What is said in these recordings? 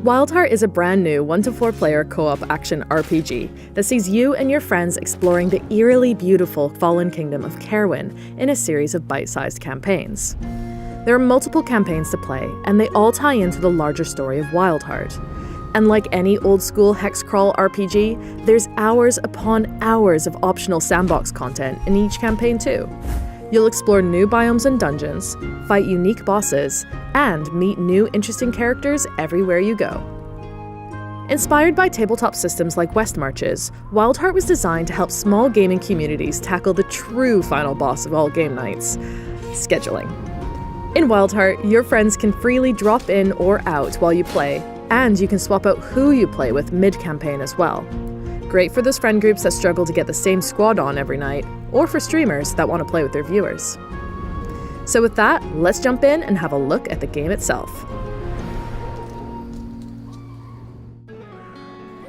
Wildheart is a brand new 1-to-4 player co-op action RPG that sees you and your friends exploring the eerily beautiful fallen kingdom of Caerwyn in a series of bite-sized campaigns. There are multiple campaigns to play, and they all tie into the larger story of Wildheart. And like any old-school hex crawl RPG, there's hours upon hours of optional sandbox content in each campaign too. You'll explore new biomes and dungeons, fight unique bosses, and meet new interesting characters everywhere you go. Inspired by tabletop systems like Westmarch's, Wildheart was designed to help small gaming communities tackle the true final boss of all game nights: scheduling. In Wildheart, your friends can freely drop in or out while you play, and you can swap out who you play with mid-campaign as well. Great for those friend groups that struggle to get the same squad on every night, or for streamers that want to play with their viewers. So with that, let's jump in and have a look at the game itself.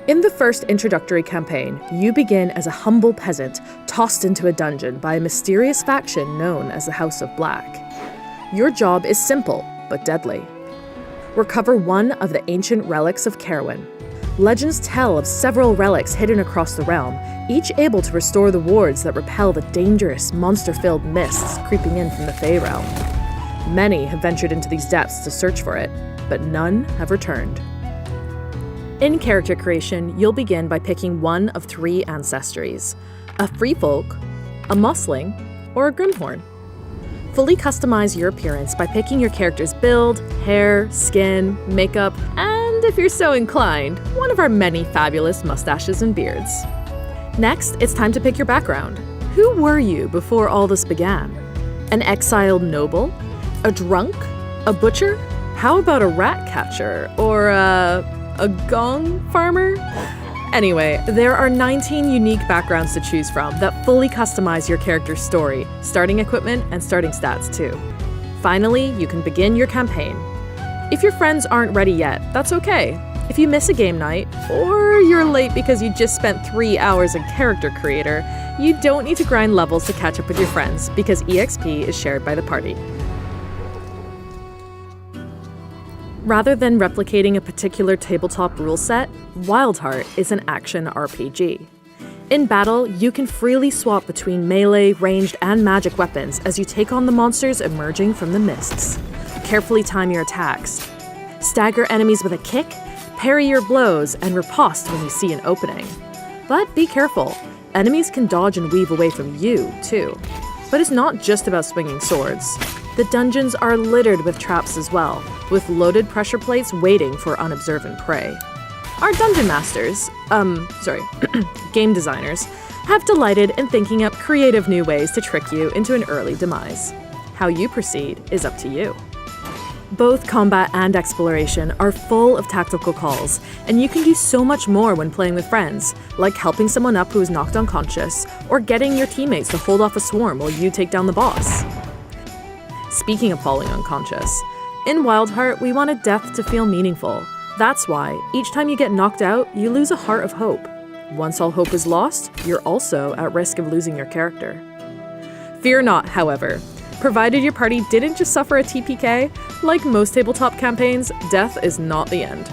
In the first introductory campaign, you begin as a humble peasant tossed into a dungeon by a mysterious faction known as the House of Black. Your job is simple, but deadly. Recover one of the ancient relics of Caerwyn. Legends tell of several relics hidden across the realm, each able to restore the wards that repel the dangerous, monster-filled mists creeping in from the Fey realm. Many have ventured into these depths to search for it, but none have returned. In character creation, you'll begin by picking one of 3 ancestries: a free folk, a mossling, or a grimhorn. Fully customize your appearance by picking your character's build, hair, skin, makeup, and if you're so inclined, one of our many fabulous mustaches and beards. Next, it's time to pick your background. Who were you before all this began? An exiled noble? A drunk? A butcher? How about a rat catcher? Or a gong farmer? Anyway, there are 19 unique backgrounds to choose from that fully customize your character's story, starting equipment and starting stats too. Finally, you can begin your campaign. If your friends aren't ready yet, that's okay. If you miss a game night, or you're late because you just spent 3 hours in Character Creator, you don't need to grind levels to catch up with your friends because EXP is shared by the party. Rather than replicating a particular tabletop rule set, Wildheart is an action RPG. In battle, you can freely swap between melee, ranged, and magic weapons as you take on the monsters emerging from the mists. Carefully time your attacks. Stagger enemies with a kick, parry your blows, and riposte when you see an opening. But be careful, enemies can dodge and weave away from you, too. But it's not just about swinging swords. The dungeons are littered with traps as well, with loaded pressure plates waiting for unobservant prey. Our dungeon masters, game designers, have delighted in thinking up creative new ways to trick you into an early demise. How you proceed is up to you. Both combat and exploration are full of tactical calls, and you can do so much more when playing with friends, like helping someone up who is knocked unconscious, or getting your teammates to hold off a swarm while you take down the boss. Speaking of falling unconscious, in Wildheart we wanted death to feel meaningful. That's why, each time you get knocked out, you lose a heart of hope. Once all hope is lost, you're also at risk of losing your character. Fear not, however. Provided your party didn't just suffer a TPK, like most tabletop campaigns, death is not the end.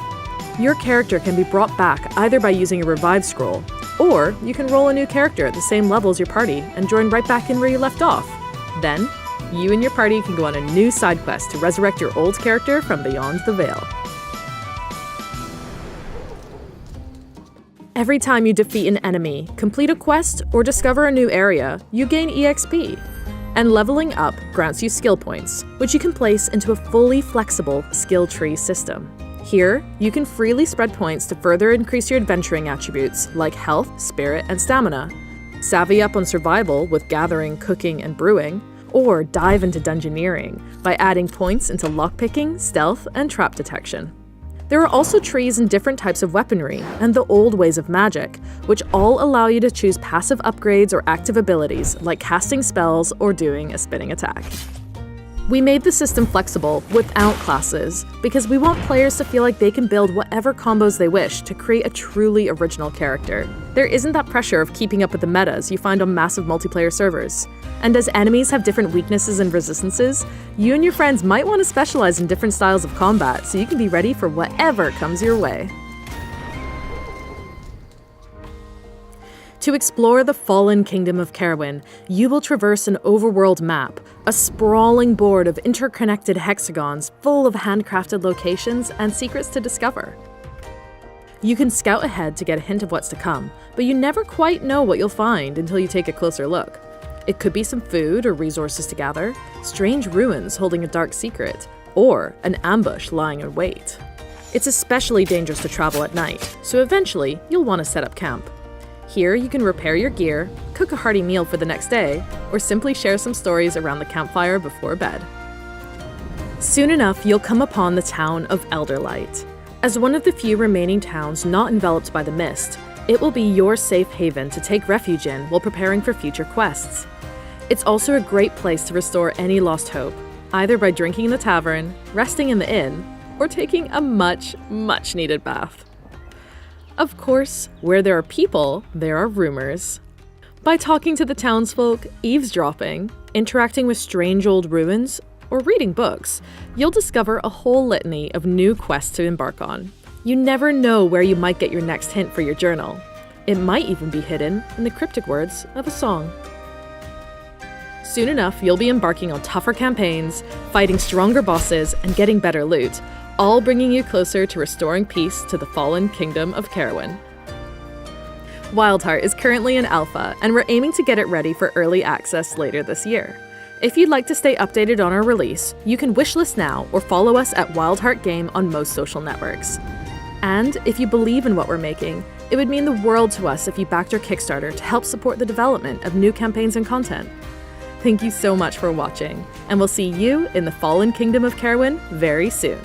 Your character can be brought back either by using a revive scroll, or you can roll a new character at the same level as your party and join right back in where you left off. Then, you and your party can go on a new side quest to resurrect your old character from beyond the veil. Every time you defeat an enemy, complete a quest, or discover a new area, you gain EXP. And leveling up grants you skill points, which you can place into a fully flexible skill tree system. Here, you can freely spread points to further increase your adventuring attributes like health, spirit, and stamina, savvy up on survival with gathering, cooking, and brewing, or dive into dungeoneering by adding points into lockpicking, stealth, and trap detection. There are also trees and different types of weaponry, and the old ways of magic, which all allow you to choose passive upgrades or active abilities, like casting spells or doing a spinning attack. We made the system flexible without classes because we want players to feel like they can build whatever combos they wish to create a truly original character. There isn't that pressure of keeping up with the metas you find on massive multiplayer servers. And as enemies have different weaknesses and resistances, you and your friends might want to specialize in different styles of combat so you can be ready for whatever comes your way. To explore the fallen Kingdom of Caerwyn, you will traverse an overworld map, a sprawling board of interconnected hexagons full of handcrafted locations and secrets to discover. You can scout ahead to get a hint of what's to come, but you never quite know what you'll find until you take a closer look. It could be some food or resources to gather, strange ruins holding a dark secret, or an ambush lying in wait. It's especially dangerous to travel at night, so eventually you'll want to set up camp. Here you can repair your gear, cook a hearty meal for the next day, or simply share some stories around the campfire before bed. Soon enough, you'll come upon the town of Elderlight. As one of the few remaining towns not enveloped by the mist, it will be your safe haven to take refuge in while preparing for future quests. It's also a great place to restore any lost hope, either by drinking in the tavern, resting in the inn, or taking a much needed bath. Of course, where there are people, there are rumors. By talking to the townsfolk, eavesdropping, interacting with strange old ruins, or reading books, you'll discover a whole litany of new quests to embark on. You never know where you might get your next hint for your journal. It might even be hidden in the cryptic words of a song. Soon enough, you'll be embarking on tougher campaigns, fighting stronger bosses, and getting better loot, all bringing you closer to restoring peace to the fallen Kingdom of Caerwyn. Wildheart is currently in alpha, and we're aiming to get it ready for early access later this year. If you'd like to stay updated on our release, you can wishlist now or follow us at Wildheart Game on most social networks. And if you believe in what we're making, it would mean the world to us if you backed our Kickstarter to help support the development of new campaigns and content. Thank you so much for watching, and we'll see you in the fallen Kingdom of Caerwyn very soon.